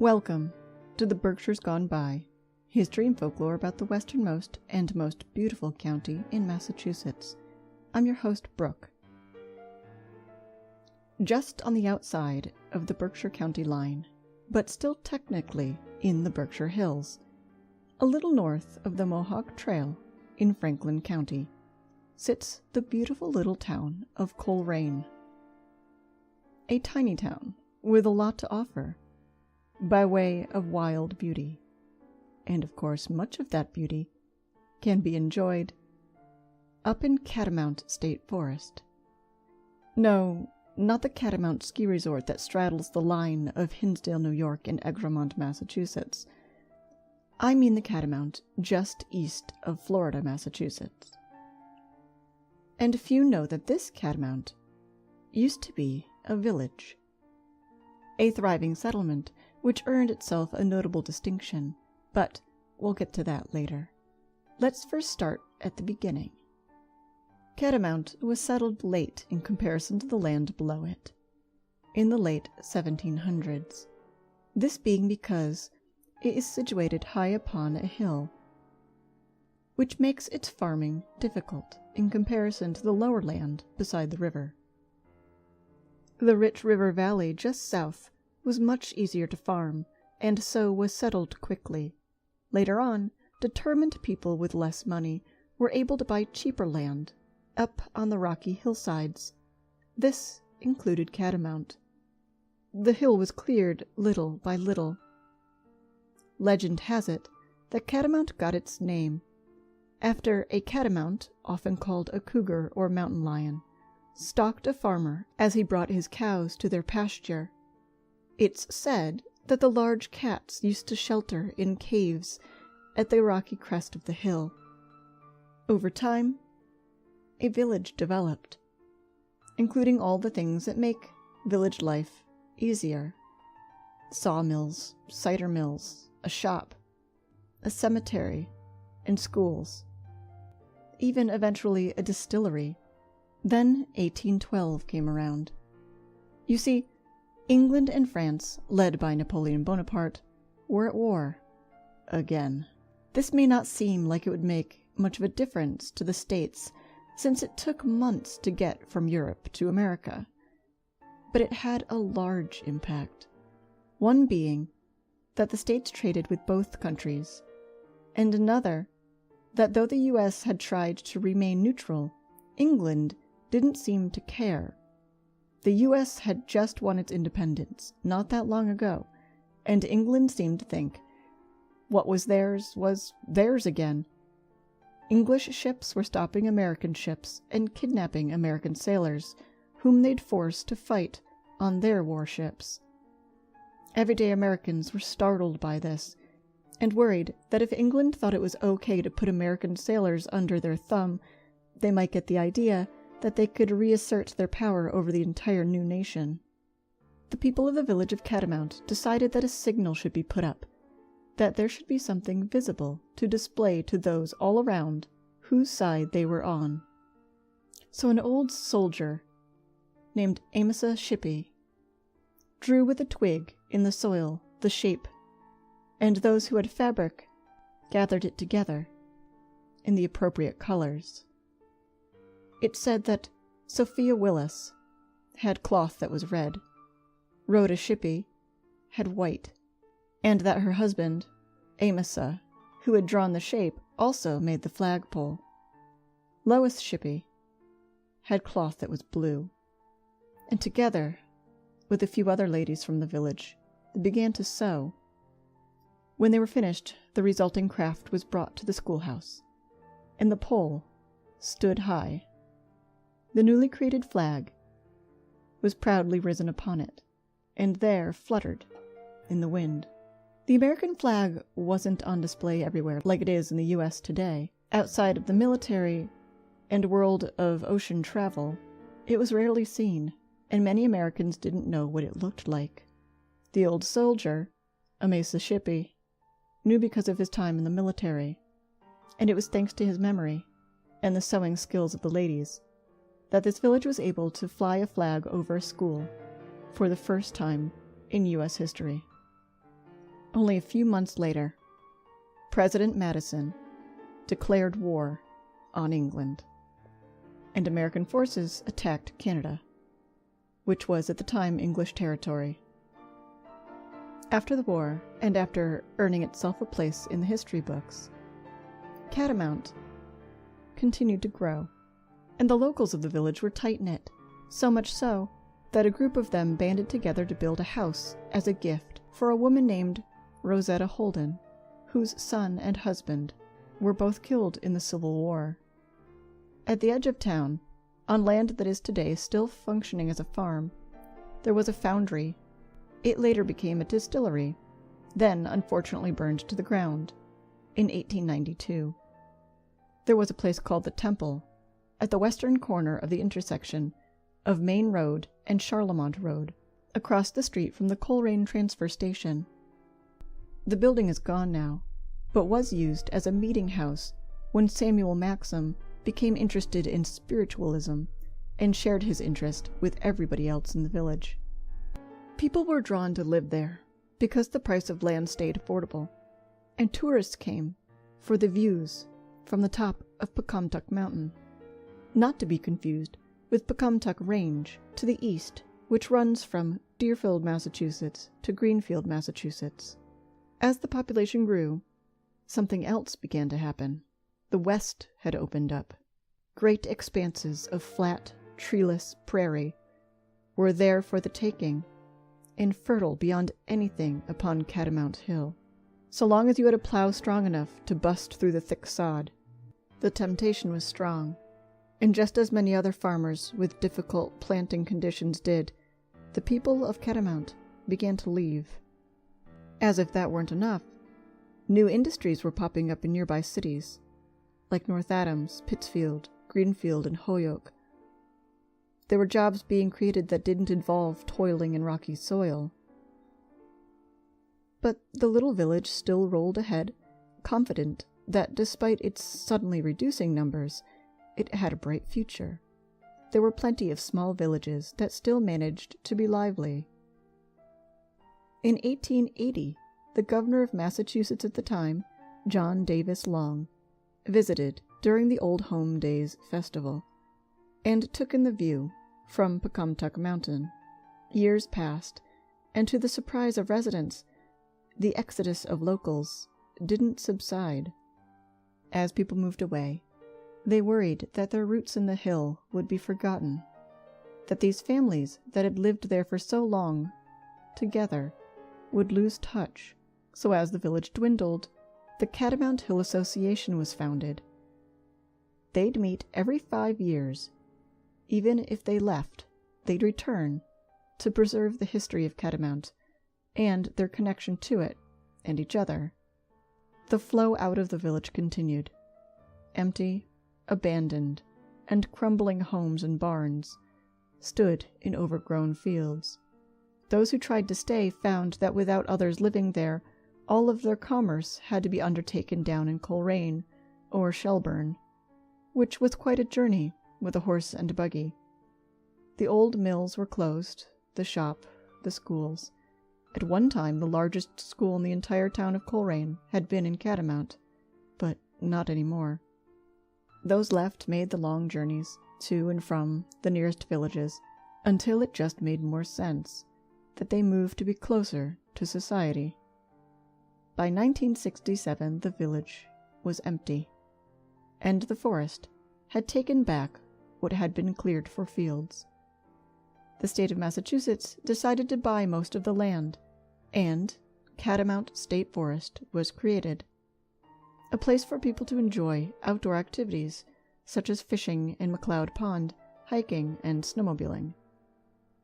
Welcome to the Berkshires Gone By, history and folklore about the westernmost and most beautiful county in Massachusetts. I'm your host, Brooke. Just on the outside of the Berkshire County line, but still technically in the Berkshire Hills, a little north of the Mohawk Trail in Franklin County, sits the beautiful little town of Coleraine. A tiny town with a lot to offer, by way of wild beauty. And of course, much of that beauty can be enjoyed up in Catamount State Forest. No, not the Catamount ski resort that straddles the line of Hinsdale, New York and Egremont, Massachusetts. I mean the Catamount just east of Florida, Massachusetts. And few know that this Catamount used to be a village, a thriving settlement which earned itself a notable distinction, but we'll get to that later. Let's first start at the beginning. Catamount was settled late in comparison to the land below it, in the late 1700s, this being because it is situated high upon a hill, which makes its farming difficult in comparison to the lower land beside the river. The rich river valley just south was much easier to farm, and so was settled quickly. Later on, determined people with less money were able to buy cheaper land up on the rocky hillsides. This included Catamount. The hill was cleared little by little. Legend has it that Catamount got its name after a catamount, often called a cougar or mountain lion, stalked a farmer as he brought his cows to their pasture. It's said that the large cats used to shelter in caves at the rocky crest of the hill. Over time, a village developed, including all the things that make village life easier. Sawmills, cider mills, a shop, a cemetery, and schools. Even eventually a distillery. Then 1812 came around. You see, England and France, led by Napoleon Bonaparte, were at war. Again. This may not seem like it would make much of a difference to the States, since it took months to get from Europe to America. But it had a large impact. One being that the States traded with both countries, and another that though the U.S. had tried to remain neutral, England didn't seem to care. The U.S. had just won its independence not that long ago, and England seemed to think what was theirs again. English ships were stopping American ships and kidnapping American sailors, whom they'd forced to fight on their warships. Everyday Americans were startled by this, and worried that if England thought it was okay to put American sailors under their thumb, they might get the idea that they could reassert their power over the entire new nation. The people of the village of Catamount decided that a signal should be put up, that there should be something visible to display to those all around whose side they were on. So an old soldier named Amos Shippey drew with a twig in the soil the shape, and those who had fabric gathered it together in the appropriate colors. It said that Sophia Willis had cloth that was red, Rhoda Shippey had white, and that her husband, Amasa, who had drawn the shape, also made the flagpole. Lois Shippey had cloth that was blue, and together, with a few other ladies from the village, they began to sew. When they were finished, the resulting craft was brought to the schoolhouse, and the pole stood high. The newly created flag was proudly risen upon it, and there fluttered in the wind. The American flag wasn't on display everywhere like it is in the U.S. today. Outside of the military and world of ocean travel, it was rarely seen, and many Americans didn't know what it looked like. The old soldier, Amos Shippey, knew because of his time in the military, and it was thanks to his memory and the sewing skills of the ladies that this village was able to fly a flag over a school for the first time in U.S. history. Only a few months later, President Madison declared war on England, and American forces attacked Canada, which was at the time English territory. After the war, and after earning itself a place in the history books, Catamount continued to grow, and the locals of the village were tight-knit, so much so that a group of them banded together to build a house as a gift for a woman named Rosetta Holden, whose son and husband were both killed in the Civil War. At the edge of town, on land that is today still functioning as a farm, there was a foundry. It later became a distillery, then unfortunately burned to the ground in 1892. There was a place called the Temple at the western corner of the intersection of Main Road and Charlemont Road, across the street from the Coleraine transfer station. The building is gone now, but was used as a meeting house when Samuel Maxim became interested in spiritualism and shared his interest with everybody else in the village. People were drawn to live there because the price of land stayed affordable, and tourists came for the views from the top of Pecomtuck Mountain, not to be confused with Pecomtuck Range to the east, which runs from Deerfield, Massachusetts to Greenfield, Massachusetts. As the population grew, something else began to happen. The west had opened up. Great expanses of flat, treeless prairie were there for the taking, and fertile beyond anything upon Catamount Hill. So long as you had a plow strong enough to bust through the thick sod, the temptation was strong, and just as many other farmers with difficult planting conditions did, the people of Catamount began to leave. As if that weren't enough, new industries were popping up in nearby cities, like North Adams, Pittsfield, Greenfield, and Holyoke. There were jobs being created that didn't involve toiling in rocky soil. But the little village still rolled ahead, confident that despite its suddenly reducing numbers, it had a bright future. There were plenty of small villages that still managed to be lively. In 1880, the governor of Massachusetts at the time, John Davis Long, visited during the Old Home Days festival, and took in the view from Pecomtuck Mountain. Years passed, and to the surprise of residents, the exodus of locals didn't subside. As people moved away, they worried that their roots in the hill would be forgotten, that these families that had lived there for so long together would lose touch. So as the village dwindled, the Catamount Hill Association was founded. They'd meet every 5 years. Even if they left, they'd return to preserve the history of Catamount and their connection to it and each other. The flow out of the village continued. Empty, abandoned, and crumbling homes and barns stood in overgrown fields. Those who tried to stay found that without others living there, all of their commerce had to be undertaken down in Coleraine or Shelburne, which was quite a journey with a horse and a buggy. The old mills were closed, the shop, the schools. At one time, the largest school in the entire town of Coleraine had been in Catamount, but not anymore. Those left made the long journeys to and from the nearest villages until it just made more sense that they moved to be closer to society. By 1967, the village was empty, and the forest had taken back what had been cleared for fields. The state of Massachusetts decided to buy most of the land, and Catamount State Forest was created, a place for people to enjoy outdoor activities such as fishing in McLeod Pond, hiking, and snowmobiling.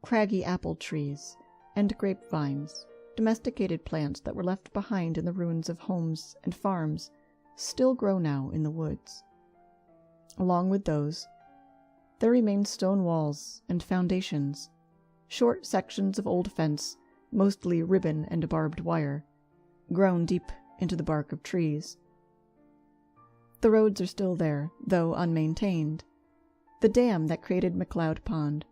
Craggy apple trees and grapevines, domesticated plants that were left behind in the ruins of homes and farms, still grow now in the woods. Along with those, there remain stone walls and foundations, short sections of old fence, mostly ribbon and barbed wire, grown deep into the bark of trees. The roads are still there, though unmaintained. The dam that created McLeod Pond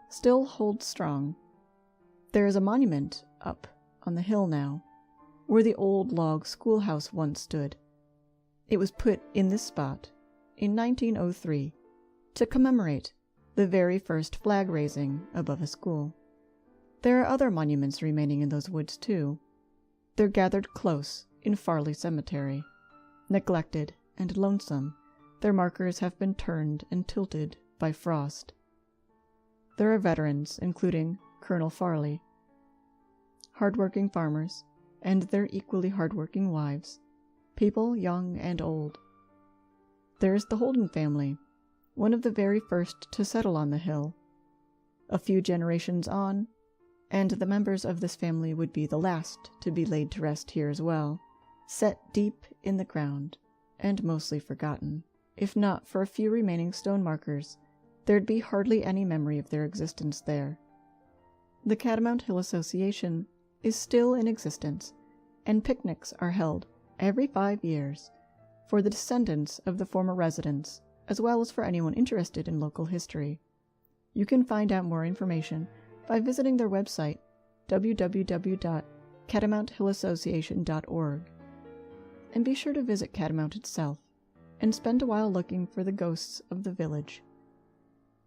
still holds strong. There is a monument up on the hill now, where the old log schoolhouse once stood. It was put in this spot in 1903 to commemorate the very first flag raising above a school. There are other monuments remaining in those woods, too. They're gathered close in Farley Cemetery. Neglected and lonesome, their markers have been turned and tilted by frost. There are veterans, including Colonel Farley, hardworking farmers, and their equally hardworking wives, people young and old. There is the Holden family, one of the very first to settle on the hill. A few generations on, and the members of this family would be the last to be laid to rest here as well, set deep in the ground, and mostly forgotten. If not for a few remaining stone markers, there'd be hardly any memory of their existence there. The Catamount Hill Association is still in existence, and picnics are held every 5 years for the descendants of the former residents, as well as for anyone interested in local history. You can find out more information by visiting their website, www.catamounthillassociation.org. And be sure to visit Catamount itself, and spend a while looking for the ghosts of the village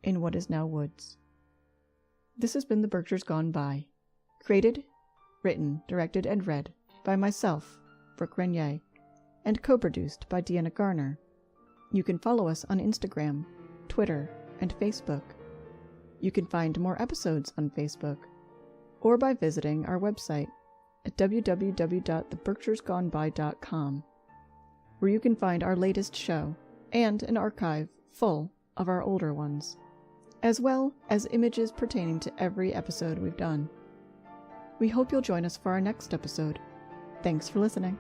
in what is now woods. This has been The Berkshires Gone By, created, written, directed, and read by myself, Brooke Renier, and co-produced by Deanna Garner. You can follow us on Instagram, Twitter, and Facebook. You can find more episodes on Facebook, or by visiting our website at www.theberkshiresgoneby.com, where you can find our latest show and an archive full of our older ones, as well as images pertaining to every episode we've done. We hope you'll join us for our next episode. Thanks for listening.